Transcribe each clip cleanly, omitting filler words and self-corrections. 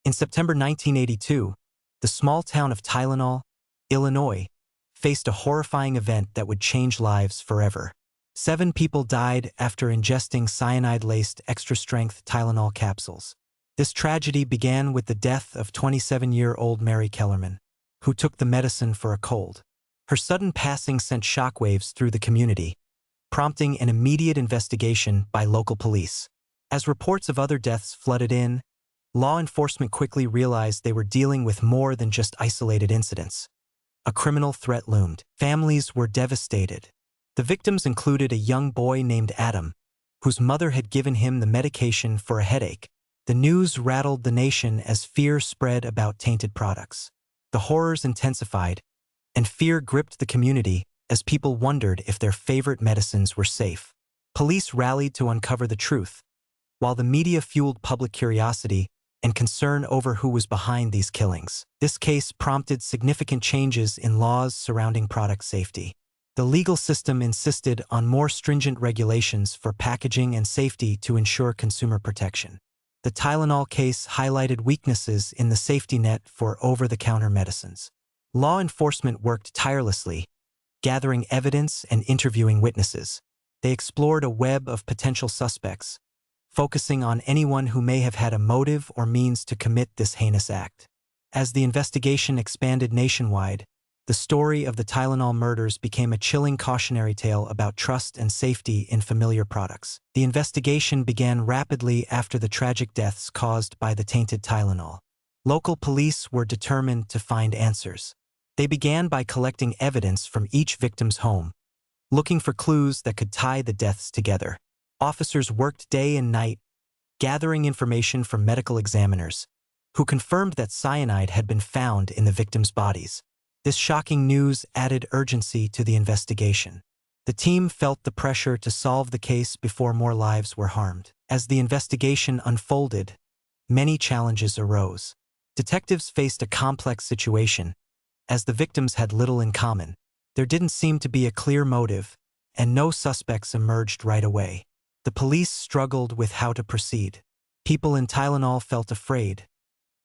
In September 1982, the small town of Tylenol, Illinois, faced a horrifying event that would change lives forever. 7 people died after ingesting cyanide-laced extra-strength Tylenol capsules. This tragedy began with the death of 27-year-old Mary Kellerman, who took the medicine for a cold. Her sudden passing sent shockwaves through the community, prompting an immediate investigation by local police. As reports of other deaths flooded in, law enforcement quickly realized they were dealing with more than just isolated incidents. A criminal threat loomed. Families were devastated. The victims included a young boy named Adam, whose mother had given him the medication for a headache. The news rattled the nation as fear spread about tainted products. The horrors intensified, and fear gripped the community as people wondered if their favorite medicines were safe. Police rallied to uncover the truth, while the media fueled public curiosity and concern over who was behind these killings. This case prompted significant changes in laws surrounding product safety. The legal system insisted on more stringent regulations for packaging and safety to ensure consumer protection. The Tylenol case highlighted weaknesses in the safety net for over-the-counter medicines. Law enforcement worked tirelessly, gathering evidence and interviewing witnesses. They explored a web of potential suspects, focusing on anyone who may have had a motive or means to commit this heinous act. As the investigation expanded nationwide, the story of the Tylenol murders became a chilling cautionary tale about trust and safety in familiar products. The investigation began rapidly after the tragic deaths caused by the tainted Tylenol. Local police were determined to find answers. They began by collecting evidence from each victim's home, looking for clues that could tie the deaths together. Officers worked day and night, gathering information from medical examiners, who confirmed that cyanide had been found in the victims' bodies. This shocking news added urgency to the investigation. The team felt the pressure to solve the case before more lives were harmed. As the investigation unfolded, many challenges arose. Detectives faced a complex situation, as the victims had little in common. There didn't seem to be a clear motive, and no suspects emerged right away. The police struggled with how to proceed. People in Tylenol felt afraid.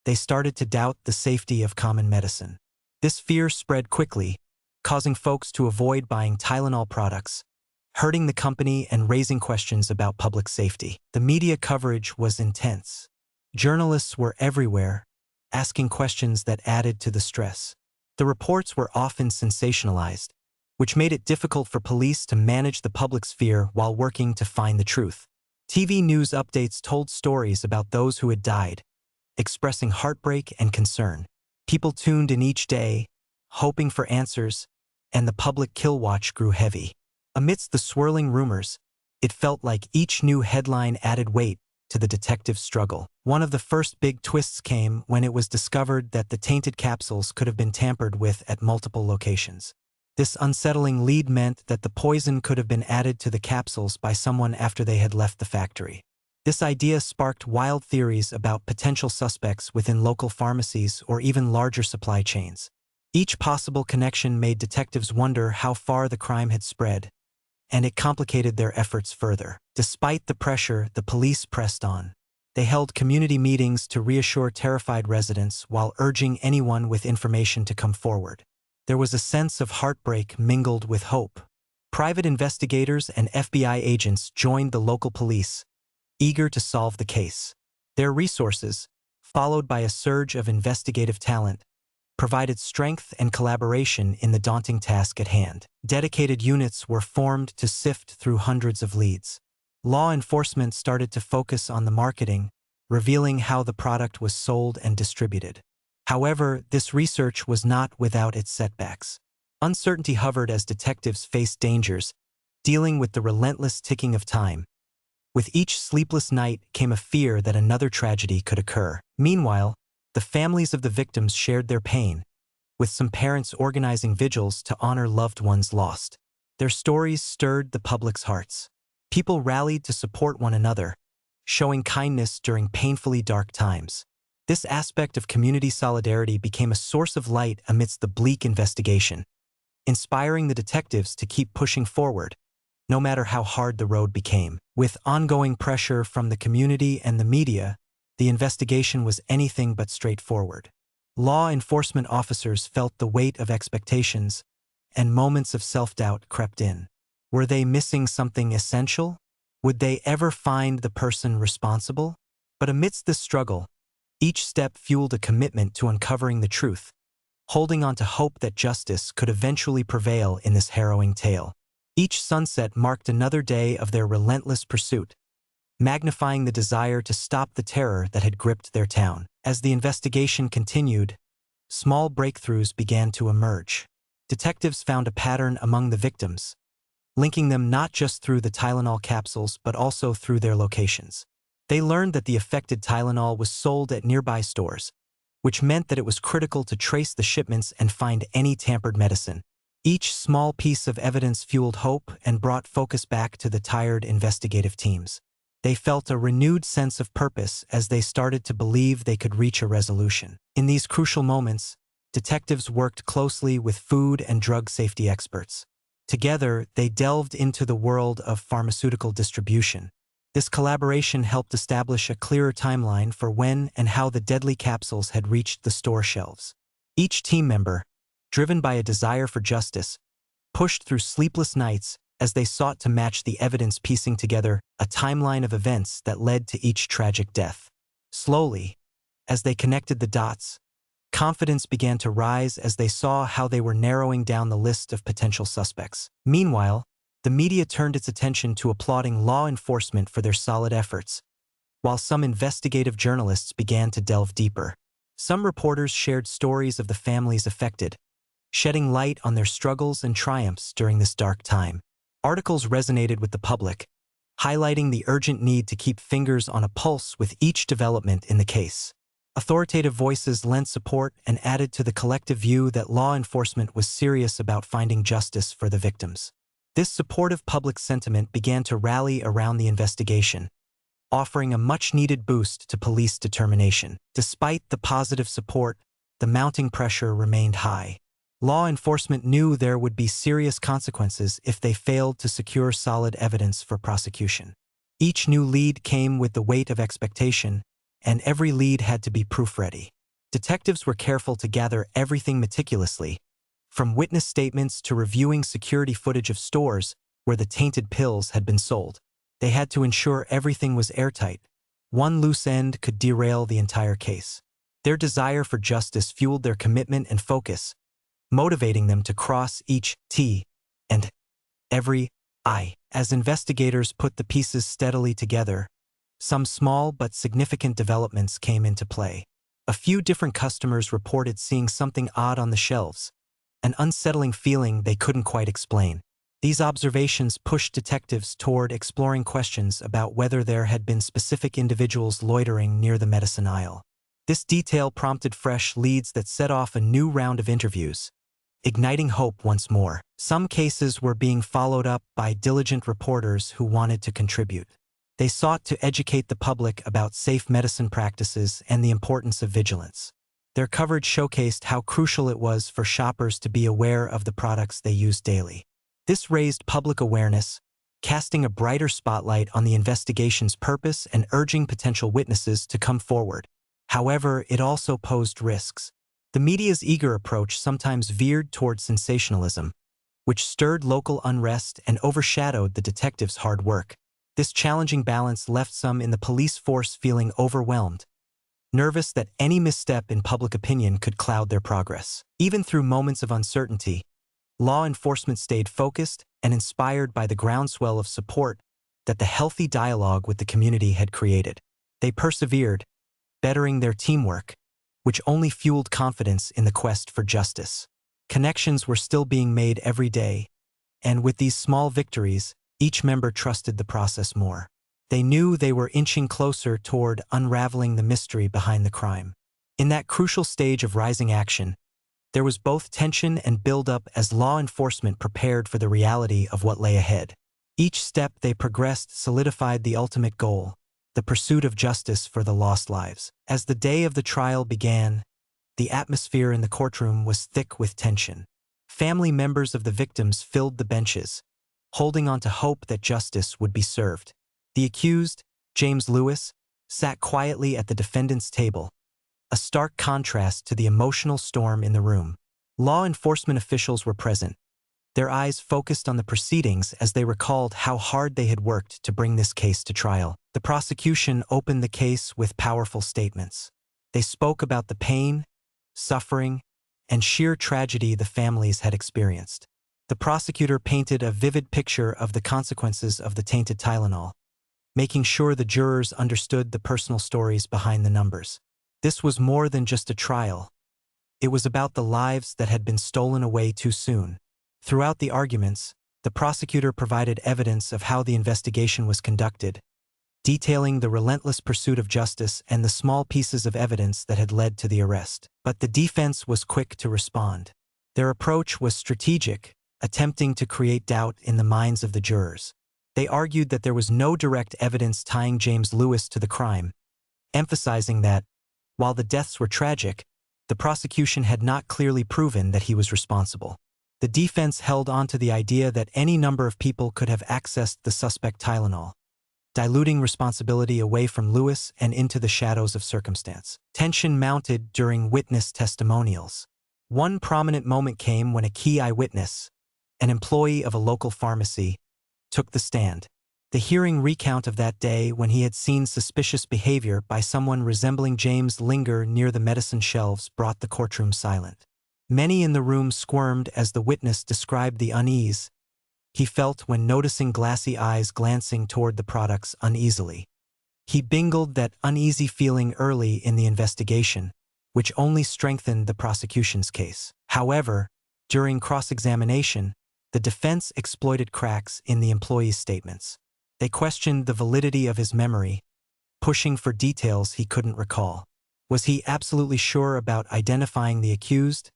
They started to doubt the safety of common medicine. This fear spread quickly, causing folks to avoid buying Tylenol products, hurting the company and raising questions about public safety. The media coverage was intense. Journalists were everywhere, asking questions that added to the stress. The reports were often sensationalized, which made it difficult for police to manage the public's fear while working to find the truth. TV news updates told stories about those who had died, expressing heartbreak and concern. People tuned in each day, hoping for answers, and the public kill watch grew heavy. Amidst the swirling rumors, it felt like each new headline added weight to the detective's struggle. One of the first big twists came when it was discovered that the tainted capsules could have been tampered with at multiple locations. This unsettling lead meant that the poison could have been added to the capsules by someone after they had left the factory. This idea sparked wild theories about potential suspects within local pharmacies or even larger supply chains. Each possible connection made detectives wonder how far the crime had spread, and it complicated their efforts further. Despite the pressure, the police pressed on. They held community meetings to reassure terrified residents while urging anyone with information to come forward. There was a sense of heartbreak mingled with hope. Private investigators and FBI agents joined the local police, eager to solve the case. Their resources, followed by a surge of investigative talent, provided strength and collaboration in the daunting task at hand. Dedicated units were formed to sift through hundreds of leads. Law enforcement started to focus on the marketing, revealing how the product was sold and distributed. However, this research was not without its setbacks. Uncertainty hovered as detectives faced dangers, dealing with the relentless ticking of time. With each sleepless night came a fear that another tragedy could occur. Meanwhile, the families of the victims shared their pain, with some parents organizing vigils to honor loved ones lost. Their stories stirred the public's hearts. People rallied to support one another, showing kindness during painfully dark times. This aspect of community solidarity became a source of light amidst the bleak investigation, inspiring the detectives to keep pushing forward, no matter how hard the road became. With ongoing pressure from the community and the media, the investigation was anything but straightforward. Law enforcement officers felt the weight of expectations, and moments of self-doubt crept in. Were they missing something essential? Would they ever find the person responsible? But amidst this struggle, each step fueled a commitment to uncovering the truth, holding on to hope that justice could eventually prevail in this harrowing tale. Each sunset marked another day of their relentless pursuit, magnifying the desire to stop the terror that had gripped their town. As the investigation continued, small breakthroughs began to emerge. Detectives found a pattern among the victims, linking them not just through the Tylenol capsules but also through their locations. They learned that the affected Tylenol was sold at nearby stores, which meant that it was critical to trace the shipments and find any tampered medicine. Each small piece of evidence fueled hope and brought focus back to the tired investigative teams. They felt a renewed sense of purpose as they started to believe they could reach a resolution. In these crucial moments, detectives worked closely with food and drug safety experts. Together, they delved into the world of pharmaceutical distribution. This collaboration helped establish a clearer timeline for when and how the deadly capsules had reached the store shelves. Each team member, driven by a desire for justice, pushed through sleepless nights as they sought to match the evidence, piecing together a timeline of events that led to each tragic death. Slowly, as they connected the dots, confidence began to rise as they saw how they were narrowing down the list of potential suspects. Meanwhile, the media turned its attention to applauding law enforcement for their solid efforts, while some investigative journalists began to delve deeper. Some reporters shared stories of the families affected, shedding light on their struggles and triumphs during this dark time. Articles resonated with the public, highlighting the urgent need to keep fingers on a pulse with each development in the case. Authoritative voices lent support and added to the collective view that law enforcement was serious about finding justice for the victims. This supportive public sentiment began to rally around the investigation, offering a much-needed boost to police determination. Despite the positive support, the mounting pressure remained high. Law enforcement knew there would be serious consequences if they failed to secure solid evidence for prosecution. Each new lead came with the weight of expectation, and every lead had to be proof-ready. Detectives were careful to gather everything meticulously, from witness statements to reviewing security footage of stores where the tainted pills had been sold. They had to ensure everything was airtight. One loose end could derail the entire case. Their desire for justice fueled their commitment and focus, motivating them to cross each T and every I. As investigators put the pieces steadily together, some small but significant developments came into play. A few different customers reported seeing something odd on the shelves, an unsettling feeling they couldn't quite explain. These observations pushed detectives toward exploring questions about whether there had been specific individuals loitering near the medicine aisle. This detail prompted fresh leads that set off a new round of interviews, igniting hope once more. Some cases were being followed up by diligent reporters who wanted to contribute. They sought to educate the public about safe medicine practices and the importance of vigilance. Their coverage showcased how crucial it was for shoppers to be aware of the products they used daily. This raised public awareness, casting a brighter spotlight on the investigation's purpose and urging potential witnesses to come forward. However, it also posed risks. The media's eager approach sometimes veered toward sensationalism, which stirred local unrest and overshadowed the detectives' hard work. This challenging balance left some in the police force feeling overwhelmed, nervous that any misstep in public opinion could cloud their progress. Even through moments of uncertainty, law enforcement stayed focused and inspired by the groundswell of support that the healthy dialogue with the community had created. They persevered, bettering their teamwork, which only fueled confidence in the quest for justice. Connections were still being made every day, and with these small victories, each member trusted the process more. They knew they were inching closer toward unraveling the mystery behind the crime. In that crucial stage of rising action, there was both tension and buildup as law enforcement prepared for the reality of what lay ahead. Each step they progressed solidified the ultimate goal, the pursuit of justice for the lost lives. As the day of the trial began, the atmosphere in the courtroom was thick with tension. Family members of the victims filled the benches, holding on to hope that justice would be served. The accused, James Lewis, sat quietly at the defendant's table, a stark contrast to the emotional storm in the room. Law enforcement officials were present, their eyes focused on the proceedings as they recalled how hard they had worked to bring this case to trial. The prosecution opened the case with powerful statements. They spoke about the pain, suffering, and sheer tragedy the families had experienced. The prosecutor painted a vivid picture of the consequences of the tainted Tylenol, making sure the jurors understood the personal stories behind the numbers. This was more than just a trial. It was about the lives that had been stolen away too soon. Throughout the arguments, the prosecutor provided evidence of how the investigation was conducted, detailing the relentless pursuit of justice and the small pieces of evidence that had led to the arrest. But the defense was quick to respond. Their approach was strategic, attempting to create doubt in the minds of the jurors. They argued that there was no direct evidence tying James Lewis to the crime, emphasizing that, while the deaths were tragic, the prosecution had not clearly proven that he was responsible. The defense held on to the idea that any number of people could have accessed the suspect Tylenol, diluting responsibility away from Lewis and into the shadows of circumstance. Tension mounted during witness testimonials. One prominent moment came when a key eyewitness, an employee of a local pharmacy, took the stand. The hearing recount of that day when he had seen suspicious behavior by someone resembling James linger near the medicine shelves brought the courtroom silent. Many in the room squirmed as the witness described the unease he felt when noticing glassy eyes glancing toward the products uneasily. He bingled that uneasy feeling early in the investigation, which only strengthened the prosecution's case. However, during cross-examination, the defense exploited cracks in the employee's statements. They questioned the validity of his memory, pushing for details he couldn't recall. Was he absolutely sure about identifying the accused?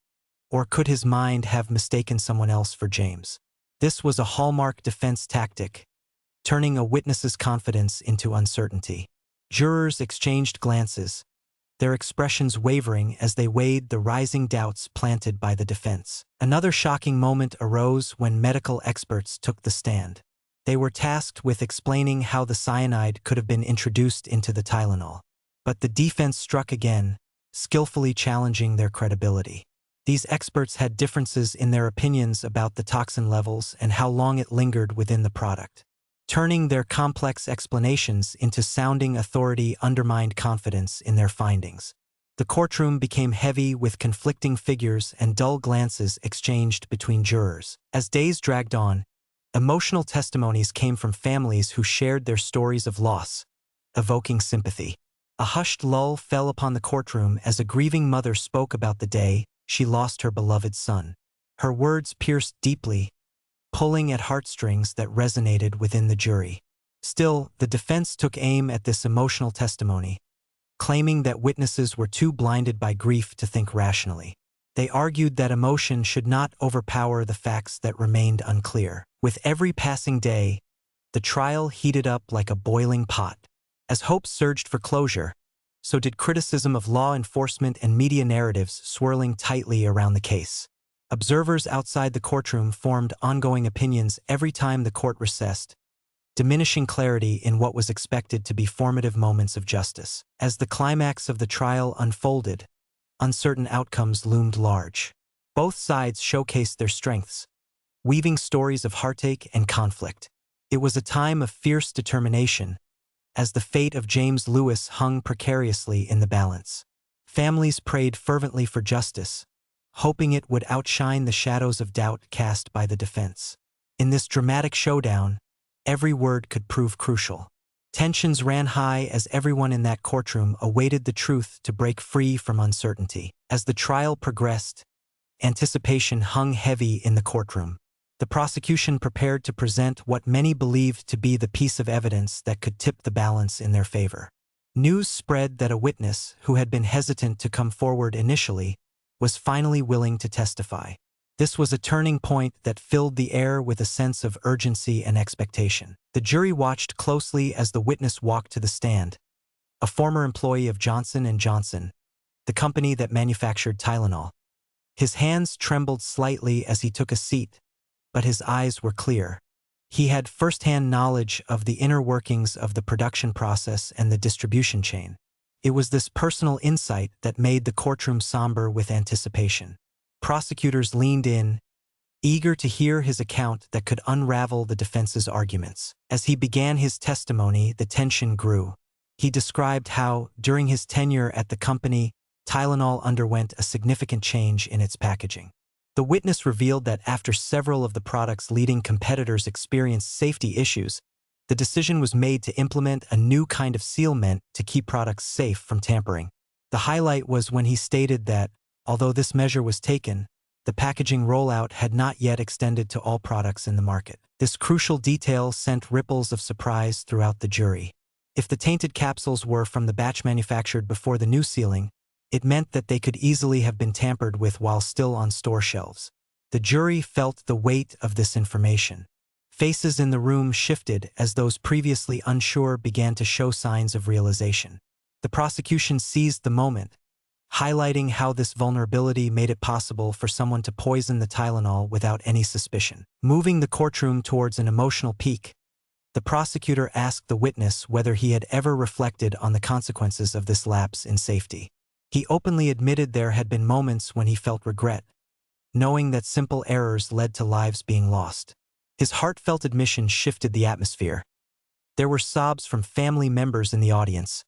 Or could his mind have mistaken someone else for James? This was a hallmark defense tactic, turning a witness's confidence into uncertainty. Jurors exchanged glances, their expressions wavering as they weighed the rising doubts planted by the defense. Another shocking moment arose when medical experts took the stand. They were tasked with explaining how the cyanide could have been introduced into the Tylenol. But the defense struck again, skillfully challenging their credibility. These experts had differences in their opinions about the toxin levels and how long it lingered within the product. Turning their complex explanations into sounding authority undermined confidence in their findings. The courtroom became heavy with conflicting figures and dull glances exchanged between jurors. As days dragged on, emotional testimonies came from families who shared their stories of loss, evoking sympathy. A hushed lull fell upon the courtroom as a grieving mother spoke about the day she lost her beloved son. Her words pierced deeply, pulling at heartstrings that resonated within the jury. Still, the defense took aim at this emotional testimony, claiming that witnesses were too blinded by grief to think rationally. They argued that emotion should not overpower the facts that remained unclear. With every passing day, the trial heated up like a boiling pot. As hope surged for closure, so did criticism of law enforcement and media narratives swirling tightly around the case. Observers outside the courtroom formed ongoing opinions every time the court recessed, diminishing clarity in what was expected to be formative moments of justice. As the climax of the trial unfolded, uncertain outcomes loomed large. Both sides showcased their strengths, weaving stories of heartache and conflict. It was a time of fierce determination, as the fate of James Lewis hung precariously in the balance. Families prayed fervently for justice, hoping it would outshine the shadows of doubt cast by the defense. In this dramatic showdown, every word could prove crucial. Tensions ran high as everyone in that courtroom awaited the truth to break free from uncertainty. As the trial progressed, anticipation hung heavy in the courtroom. The prosecution prepared to present what many believed to be the piece of evidence that could tip the balance in their favor. News spread that a witness who had been hesitant to come forward initially was finally willing to testify. This was a turning point that filled the air with a sense of urgency and expectation. The jury watched closely as the witness walked to the stand, a former employee of Johnson & Johnson, the company that manufactured Tylenol. His hands trembled slightly as he took a seat, but his eyes were clear. He had firsthand knowledge of the inner workings of the production process and the distribution chain. It was this personal insight that made the courtroom somber with anticipation. Prosecutors leaned in, eager to hear his account that could unravel the defense's arguments. As he began his testimony, the tension grew. He described how, during his tenure at the company, Tylenol underwent a significant change in its packaging. The witness revealed that after several of the product's leading competitors experienced safety issues, the decision was made to implement a new kind of seal meant to keep products safe from tampering. The highlight was when he stated that, although this measure was taken, the packaging rollout had not yet extended to all products in the market. This crucial detail sent ripples of surprise throughout the jury. If the tainted capsules were from the batch manufactured before the new sealing, it meant that they could easily have been tampered with while still on store shelves. The jury felt the weight of this information. Faces in the room shifted as those previously unsure began to show signs of realization. The prosecution seized the moment, highlighting how this vulnerability made it possible for someone to poison the Tylenol without any suspicion. Moving the courtroom towards an emotional peak, the prosecutor asked the witness whether he had ever reflected on the consequences of this lapse in safety. He openly admitted there had been moments when he felt regret, knowing that simple errors led to lives being lost. His heartfelt admission shifted the atmosphere. There were sobs from family members in the audience,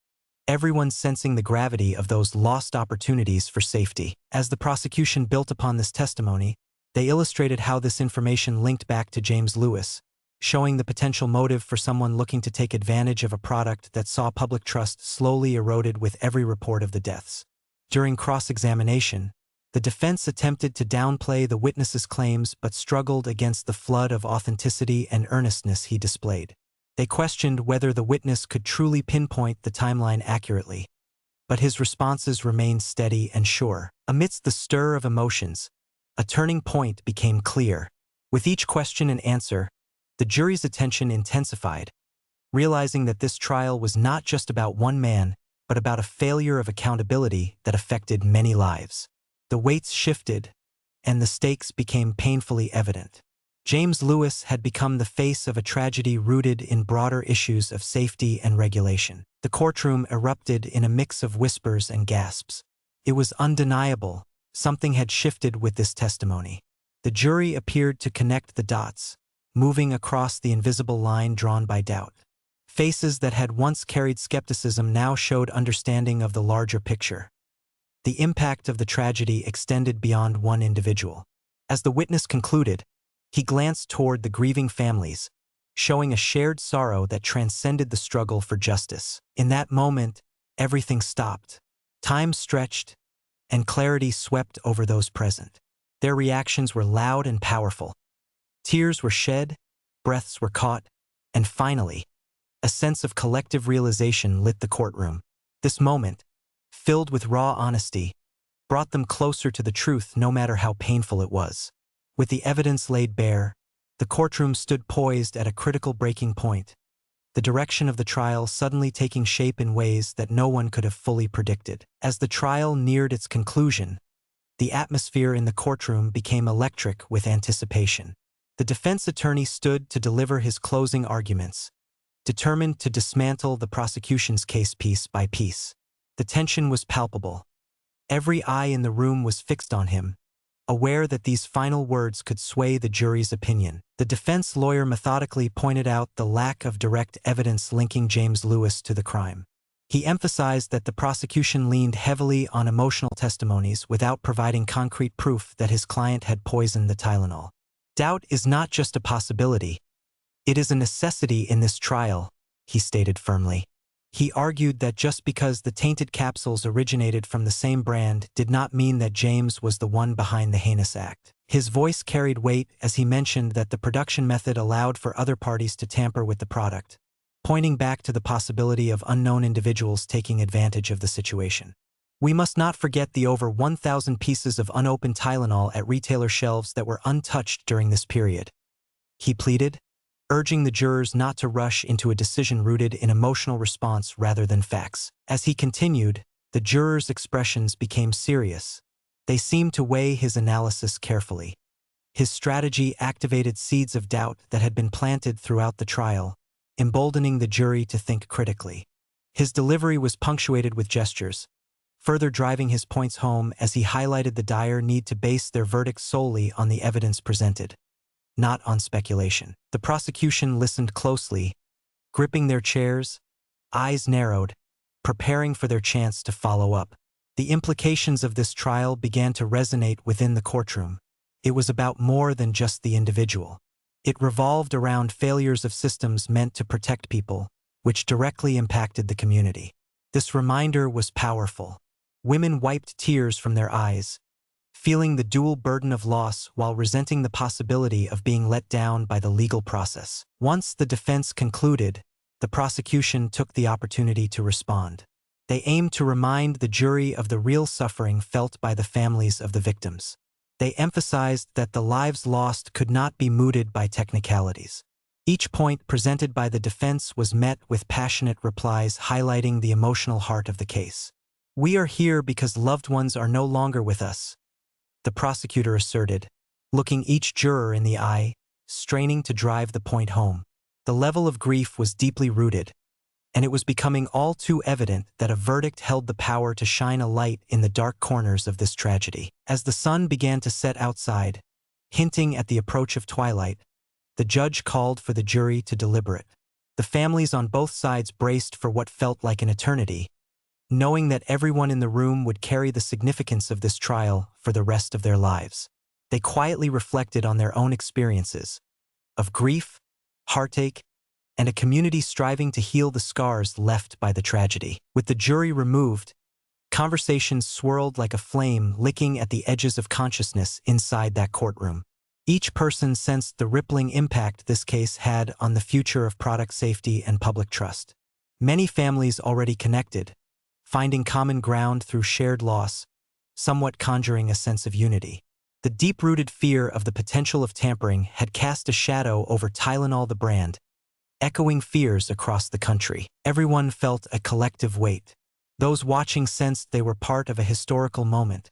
everyone sensing the gravity of those lost opportunities for safety. As the prosecution built upon this testimony, they illustrated how this information linked back to James Lewis, showing the potential motive for someone looking to take advantage of a product that saw public trust slowly eroded with every report of the deaths. During cross-examination, the defense attempted to downplay the witness's claims but struggled against the flood of authenticity and earnestness he displayed. They questioned whether the witness could truly pinpoint the timeline accurately, but his responses remained steady and sure. Amidst the stir of emotions, a turning point became clear. With each question and answer, the jury's attention intensified, realizing that this trial was not just about one man, but about a failure of accountability that affected many lives. The weights shifted, and the stakes became painfully evident. James Lewis had become the face of a tragedy rooted in broader issues of safety and regulation. The courtroom erupted in a mix of whispers and gasps. It was undeniable, something had shifted with this testimony. The jury appeared to connect the dots, moving across the invisible line drawn by doubt. Faces that had once carried skepticism now showed understanding of the larger picture. The impact of the tragedy extended beyond one individual. As the witness concluded, he glanced toward the grieving families, showing a shared sorrow that transcended the struggle for justice. In that moment, everything stopped. Time stretched, and clarity swept over those present. Their reactions were loud and powerful. Tears were shed, breaths were caught, and finally, a sense of collective realization lit the courtroom. This moment, filled with raw honesty, brought them closer to the truth no matter how painful it was. With the evidence laid bare, the courtroom stood poised at a critical breaking point, the direction of the trial suddenly taking shape in ways that no one could have fully predicted. As the trial neared its conclusion, the atmosphere in the courtroom became electric with anticipation. The defense attorney stood to deliver his closing arguments, determined to dismantle the prosecution's case piece by piece. The tension was palpable. Every eye in the room was fixed on him, aware that these final words could sway the jury's opinion. The defense lawyer methodically pointed out the lack of direct evidence linking James Lewis to the crime. He emphasized that the prosecution leaned heavily on emotional testimonies without providing concrete proof that his client had poisoned the Tylenol. Doubt is not just a possibility. It is a necessity in this trial, he stated firmly. He argued that just because the tainted capsules originated from the same brand did not mean that James was the one behind the heinous act. His voice carried weight as he mentioned that the production method allowed for other parties to tamper with the product, pointing back to the possibility of unknown individuals taking advantage of the situation. We must not forget the over 1,000 pieces of unopened Tylenol at retailer shelves that were untouched during this period, he pleaded, urging the jurors not to rush into a decision rooted in emotional response rather than facts. As he continued, the jurors' expressions became serious. They seemed to weigh his analysis carefully. His strategy activated seeds of doubt that had been planted throughout the trial, emboldening the jury to think critically. His delivery was punctuated with gestures, further driving his points home as he highlighted the dire need to base their verdict solely on the evidence presented, not on speculation. The prosecution listened closely, gripping their chairs, eyes narrowed, preparing for their chance to follow up. The implications of this trial began to resonate within the courtroom. It was about more than just the individual. It revolved around failures of systems meant to protect people, which directly impacted the community. This reminder was powerful. Women wiped tears from their eyes, feeling the dual burden of loss while resenting the possibility of being let down by the legal process. Once the defense concluded, the prosecution took the opportunity to respond. They aimed to remind the jury of the real suffering felt by the families of the victims. They emphasized that the lives lost could not be mooted by technicalities. Each point presented by the defense was met with passionate replies highlighting the emotional heart of the case. "We are here because loved ones are no longer with us," the prosecutor asserted, looking each juror in the eye, straining to drive the point home. The level of grief was deeply rooted, and it was becoming all too evident that a verdict held the power to shine a light in the dark corners of this tragedy. As the sun began to set outside, hinting at the approach of twilight, the judge called for the jury to deliberate. The families on both sides braced for what felt like an eternity, knowing that everyone in the room would carry the significance of this trial for the rest of their lives. They quietly reflected on their own experiences of grief, heartache, and a community striving to heal the scars left by the tragedy. With the jury removed, conversations swirled like a flame licking at the edges of consciousness inside that courtroom. Each person sensed the rippling impact this case had on the future of product safety and public trust. Many families already connected, finding common ground through shared loss, somewhat conjuring a sense of unity. The deep-rooted fear of the potential of tampering had cast a shadow over Tylenol the brand, echoing fears across the country. Everyone felt a collective weight. Those watching sensed they were part of a historical moment,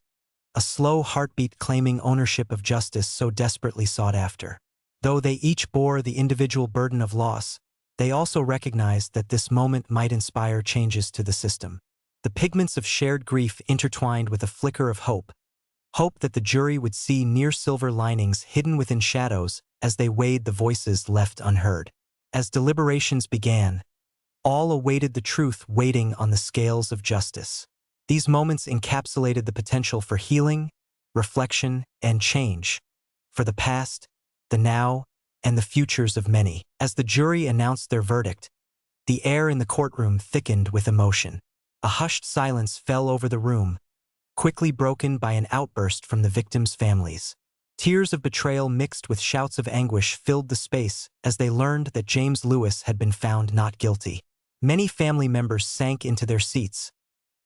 a slow heartbeat claiming ownership of justice so desperately sought after. Though they each bore the individual burden of loss, they also recognized that this moment might inspire changes to the system. The pigments of shared grief intertwined with a flicker of hope that the jury would see near silver linings hidden within shadows as they weighed the voices left unheard. As deliberations began, all awaited the truth waiting on the scales of justice. These moments encapsulated the potential for healing, reflection, and change, for the past, the now, and the futures of many. As the jury announced their verdict, the air in the courtroom thickened with emotion. A hushed silence fell over the room, quickly broken by an outburst from the victims' families. Tears of betrayal mixed with shouts of anguish filled the space as they learned that James Lewis had been found not guilty. Many family members sank into their seats,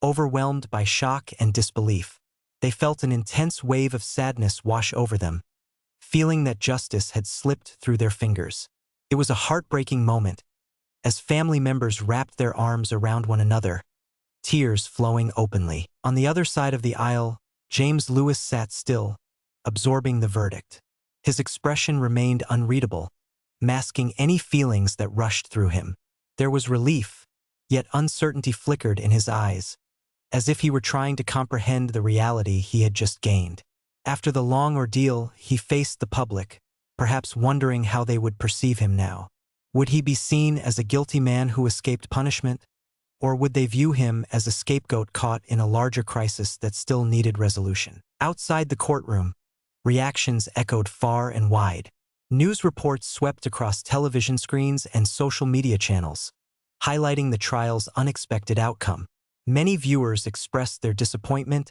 overwhelmed by shock and disbelief. They felt an intense wave of sadness wash over them, feeling that justice had slipped through their fingers. It was a heartbreaking moment, as family members wrapped their arms around one another, tears flowing openly. On the other side of the aisle, James Lewis sat still, absorbing the verdict. His expression remained unreadable, masking any feelings that rushed through him. There was relief, yet uncertainty flickered in his eyes, as if he were trying to comprehend the reality he had just gained. After the long ordeal, he faced the public, perhaps wondering how they would perceive him now. Would he be seen as a guilty man who escaped punishment, or would they view him as a scapegoat caught in a larger crisis that still needed resolution? Outside the courtroom, reactions echoed far and wide. News reports swept across television screens and social media channels, highlighting the trial's unexpected outcome. Many viewers expressed their disappointment,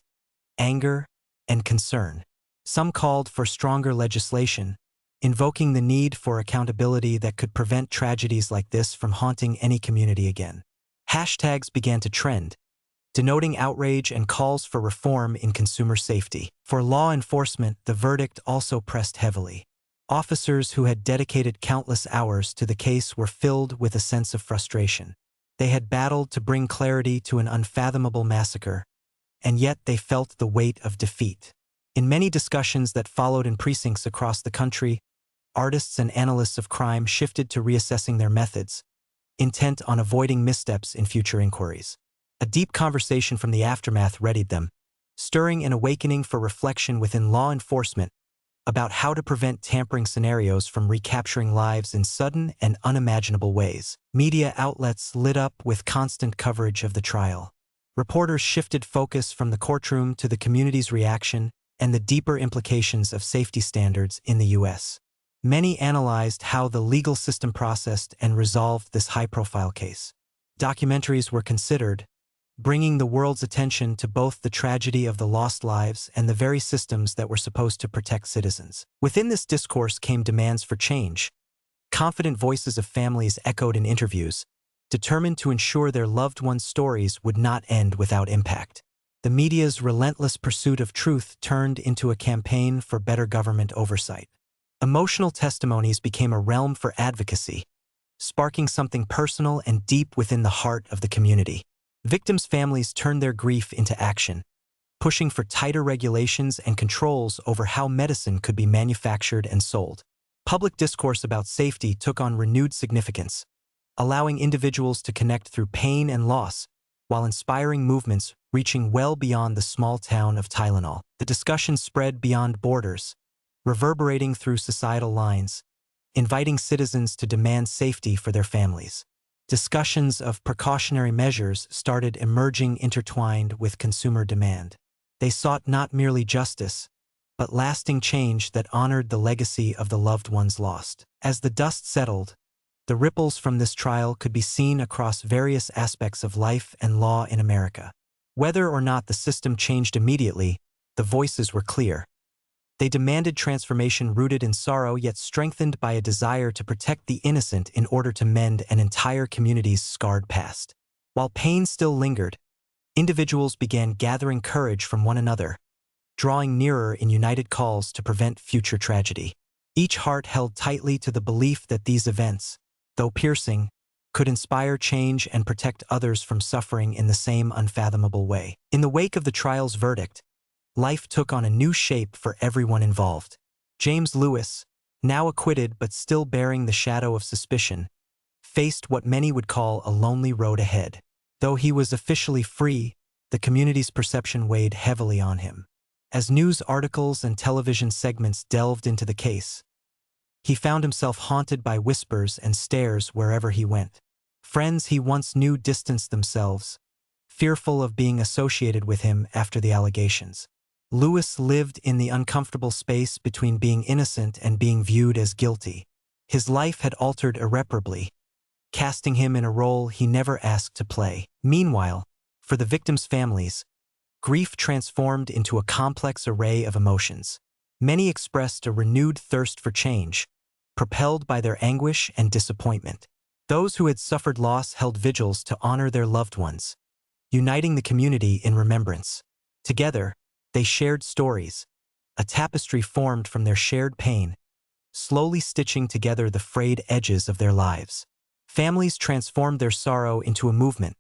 anger, and concern. Some called for stronger legislation, invoking the need for accountability that could prevent tragedies like this from haunting any community again. Hashtags began to trend, denoting outrage and calls for reform in consumer safety. For law enforcement, the verdict also pressed heavily. Officers who had dedicated countless hours to the case were filled with a sense of frustration. They had battled to bring clarity to an unfathomable massacre, and yet they felt the weight of defeat. In many discussions that followed in precincts across the country, artists and analysts of crime shifted to reassessing their methods, intent on avoiding missteps in future inquiries. A deep conversation from the aftermath readied them, stirring an awakening for reflection within law enforcement about how to prevent tampering scenarios from recapturing lives in sudden and unimaginable ways. Media outlets lit up with constant coverage of the trial. Reporters shifted focus from the courtroom to the community's reaction and the deeper implications of safety standards in the U.S. Many analyzed how the legal system processed and resolved this high-profile case. Documentaries were considered, bringing the world's attention to both the tragedy of the lost lives and the very systems that were supposed to protect citizens. Within this discourse came demands for change. Confident voices of families echoed in interviews, determined to ensure their loved ones' stories would not end without impact. The media's relentless pursuit of truth turned into a campaign for better government oversight. Emotional testimonies became a realm for advocacy, sparking something personal and deep within the heart of the community. Victims' families turned their grief into action, pushing for tighter regulations and controls over how medicine could be manufactured and sold. Public discourse about safety took on renewed significance, allowing individuals to connect through pain and loss, while inspiring movements reaching well beyond the small town of Tylenol. The discussion spread beyond borders, reverberating through societal lines, inviting citizens to demand safety for their families. Discussions of precautionary measures started emerging intertwined with consumer demand. They sought not merely justice, but lasting change that honored the legacy of the loved ones lost. As the dust settled, the ripples from this trial could be seen across various aspects of life and law in America. Whether or not the system changed immediately, the voices were clear. They demanded transformation rooted in sorrow yet strengthened by a desire to protect the innocent in order to mend an entire community's scarred past. While pain still lingered, individuals began gathering courage from one another, drawing nearer in united calls to prevent future tragedy. Each heart held tightly to the belief that these events, though piercing, could inspire change and protect others from suffering in the same unfathomable way. In the wake of the trial's verdict, life took on a new shape for everyone involved. James Lewis, now acquitted but still bearing the shadow of suspicion, faced what many would call a lonely road ahead. Though he was officially free, the community's perception weighed heavily on him. As news articles and television segments delved into the case, he found himself haunted by whispers and stares wherever he went. Friends he once knew distanced themselves, fearful of being associated with him after the allegations. Lewis lived in the uncomfortable space between being innocent and being viewed as guilty. His life had altered irreparably, casting him in a role he never asked to play. Meanwhile, for the victims' families, grief transformed into a complex array of emotions. Many expressed a renewed thirst for change, propelled by their anguish and disappointment. Those who had suffered loss held vigils to honor their loved ones, uniting the community in remembrance. Together, they shared stories, a tapestry formed from their shared pain, slowly stitching together the frayed edges of their lives. Families transformed their sorrow into a movement,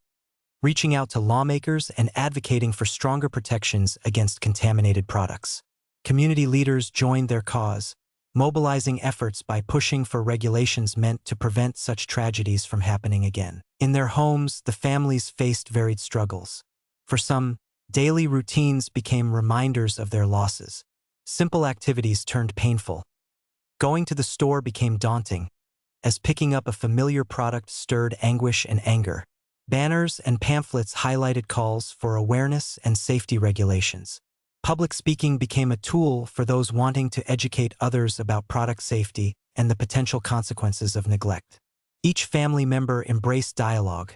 reaching out to lawmakers and advocating for stronger protections against contaminated products. Community leaders joined their cause, mobilizing efforts by pushing for regulations meant to prevent such tragedies from happening again. In their homes, the families faced varied struggles. For some, daily routines became reminders of their losses. Simple activities turned painful. Going to the store became daunting, as picking up a familiar product stirred anguish and anger. Banners and pamphlets highlighted calls for awareness and safety regulations. Public speaking became a tool for those wanting to educate others about product safety and the potential consequences of neglect. Each family member embraced dialogue,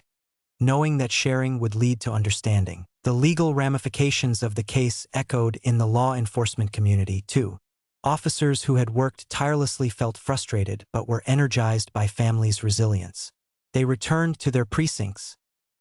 knowing that sharing would lead to understanding. The legal ramifications of the case echoed in the law enforcement community, too. Officers who had worked tirelessly felt frustrated but were energized by families' resilience. They returned to their precincts,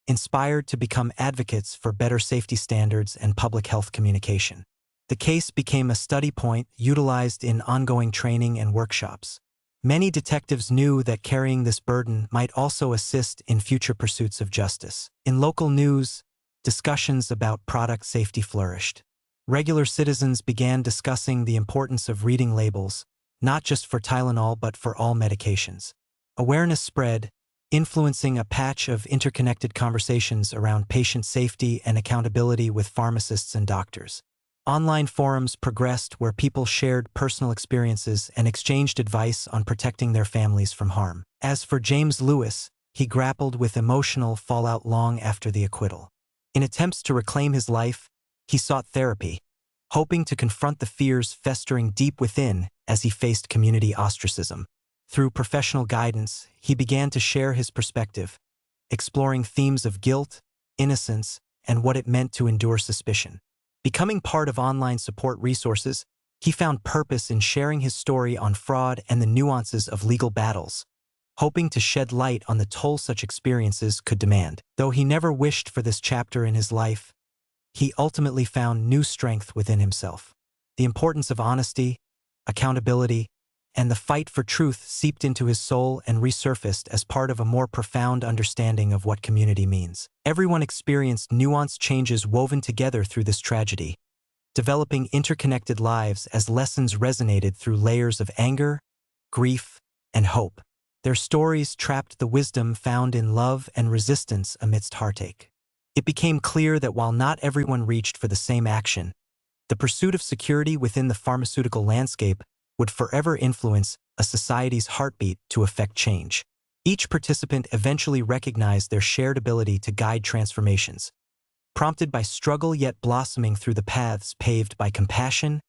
inspired to become advocates for better safety standards and public health communication. The case became a study point utilized in ongoing training and workshops. Many detectives knew that carrying this burden might also assist in future pursuits of justice. In local news, discussions about product safety flourished. Regular citizens began discussing the importance of reading labels, not just for Tylenol but for all medications. Awareness spread, influencing a patch of interconnected conversations around patient safety and accountability with pharmacists and doctors. Online forums progressed where people shared personal experiences and exchanged advice on protecting their families from harm. As for James Lewis, he grappled with emotional fallout long after the acquittal. In attempts to reclaim his life, he sought therapy, hoping to confront the fears festering deep within as he faced community ostracism. Through professional guidance, he began to share his perspective, exploring themes of guilt, innocence, and what it meant to endure suspicion. Becoming part of online support resources, he found purpose in sharing his story on fraud and the nuances of legal battles, hoping to shed light on the toll such experiences could demand. Though he never wished for this chapter in his life, he ultimately found new strength within himself. The importance of honesty, accountability, and the fight for truth seeped into his soul and resurfaced as part of a more profound understanding of what community means. Everyone experienced nuanced changes woven together through this tragedy, developing interconnected lives as lessons resonated through layers of anger, grief, and hope. Their stories trapped the wisdom found in love and resistance amidst heartache. It became clear that while not everyone reached for the same action, the pursuit of security within the pharmaceutical landscape would forever influence a society's heartbeat to effect change. Each participant eventually recognized their shared ability to guide transformations, prompted by struggle yet blossoming through the paths paved by compassion,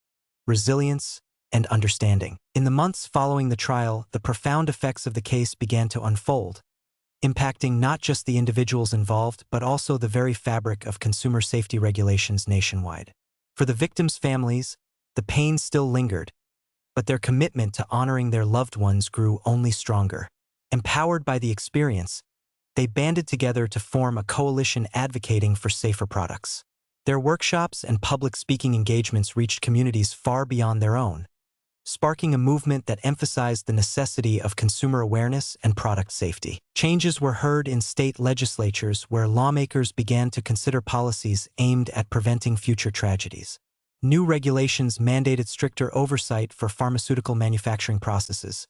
resilience, and understanding. In the months following the trial, the profound effects of the case began to unfold, impacting not just the individuals involved but also the very fabric of consumer safety regulations nationwide. For the victims' families, the pain still lingered, but their commitment to honoring their loved ones grew only stronger. Empowered by the experience, they banded together to form a coalition advocating for safer products. Their workshops and public speaking engagements reached communities far beyond their own, sparking a movement that emphasized the necessity of consumer awareness and product safety. Changes were heard in state legislatures where lawmakers began to consider policies aimed at preventing future tragedies. New regulations mandated stricter oversight for pharmaceutical manufacturing processes,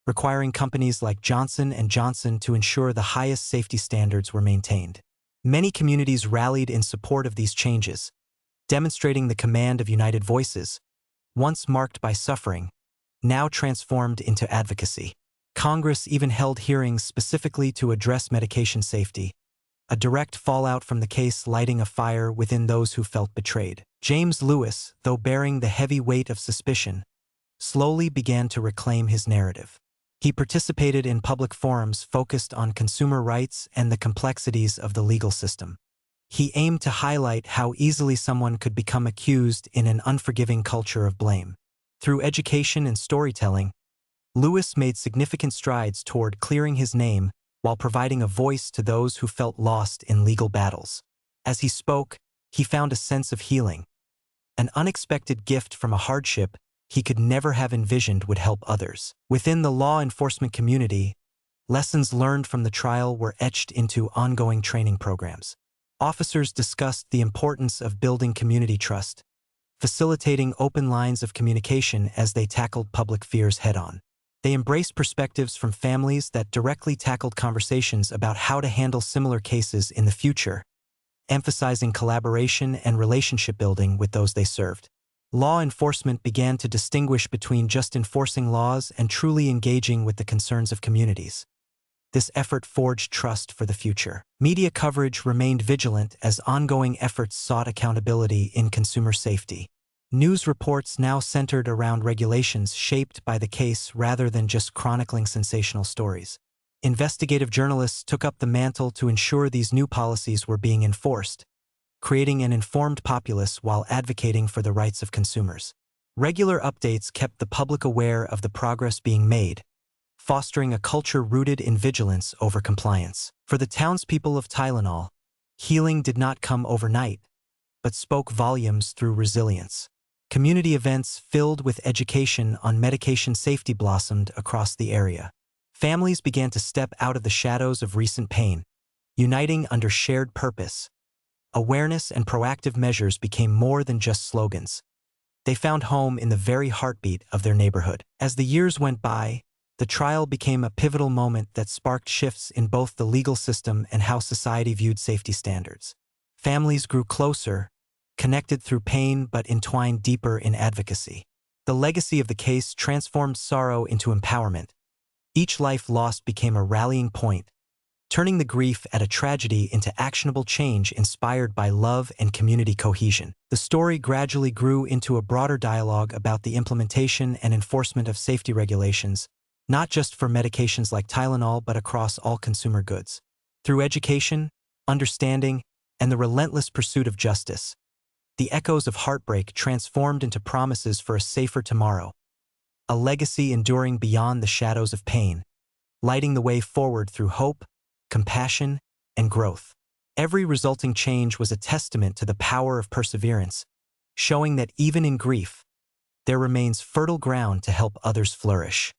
requiring companies like Johnson & Johnson to ensure the highest safety standards were maintained. Many communities rallied in support of these changes, demonstrating the command of united voices, once marked by suffering, now transformed into advocacy. Congress even held hearings specifically to address medication safety, a direct fallout from the case lighting a fire within those who felt betrayed. James Lewis, though bearing the heavy weight of suspicion, slowly began to reclaim his narrative. He participated in public forums focused on consumer rights and the complexities of the legal system. He aimed to highlight how easily someone could become accused in an unforgiving culture of blame. Through education and storytelling, Lewis made significant strides toward clearing his name while providing a voice to those who felt lost in legal battles. As he spoke, he found a sense of healing, an unexpected gift from a hardship he could never have envisioned would help others. Within the law enforcement community, lessons learned from the trial were etched into ongoing training programs. Officers discussed the importance of building community trust, facilitating open lines of communication as they tackled public fears head-on. They embraced perspectives from families that directly tackled conversations about how to handle similar cases in the future, emphasizing collaboration and relationship building with those they served. Law enforcement began to distinguish between just enforcing laws and truly engaging with the concerns of communities. This effort forged trust for the future. Media coverage remained vigilant as ongoing efforts sought accountability in consumer safety. News reports now centered around regulations shaped by the case rather than just chronicling sensational stories. Investigative journalists took up the mantle to ensure these new policies were being enforced, creating an informed populace while advocating for the rights of consumers. Regular updates kept the public aware of the progress being made, fostering a culture rooted in vigilance over compliance. For the townspeople of Tylenol, healing did not come overnight, but spoke volumes through resilience. Community events filled with education on medication safety blossomed across the area. Families began to step out of the shadows of recent pain, uniting under shared purpose, awareness and proactive measures became more than just slogans. They found home in the very heartbeat of their neighborhood. As the years went by, the trial became a pivotal moment that sparked shifts in both the legal system and how society viewed safety standards. Families grew closer, connected through pain but entwined deeper in advocacy. The legacy of the case transformed sorrow into empowerment. Each life lost became a rallying point, turning the grief at a tragedy into actionable change inspired by love and community cohesion. The story gradually grew into a broader dialogue about the implementation and enforcement of safety regulations, not just for medications like Tylenol but across all consumer goods. Through education, understanding, and the relentless pursuit of justice, the echoes of heartbreak transformed into promises for a safer tomorrow, a legacy enduring beyond the shadows of pain, lighting the way forward through hope, compassion, and growth. Every resulting change was a testament to the power of perseverance, showing that even in grief, there remains fertile ground to help others flourish.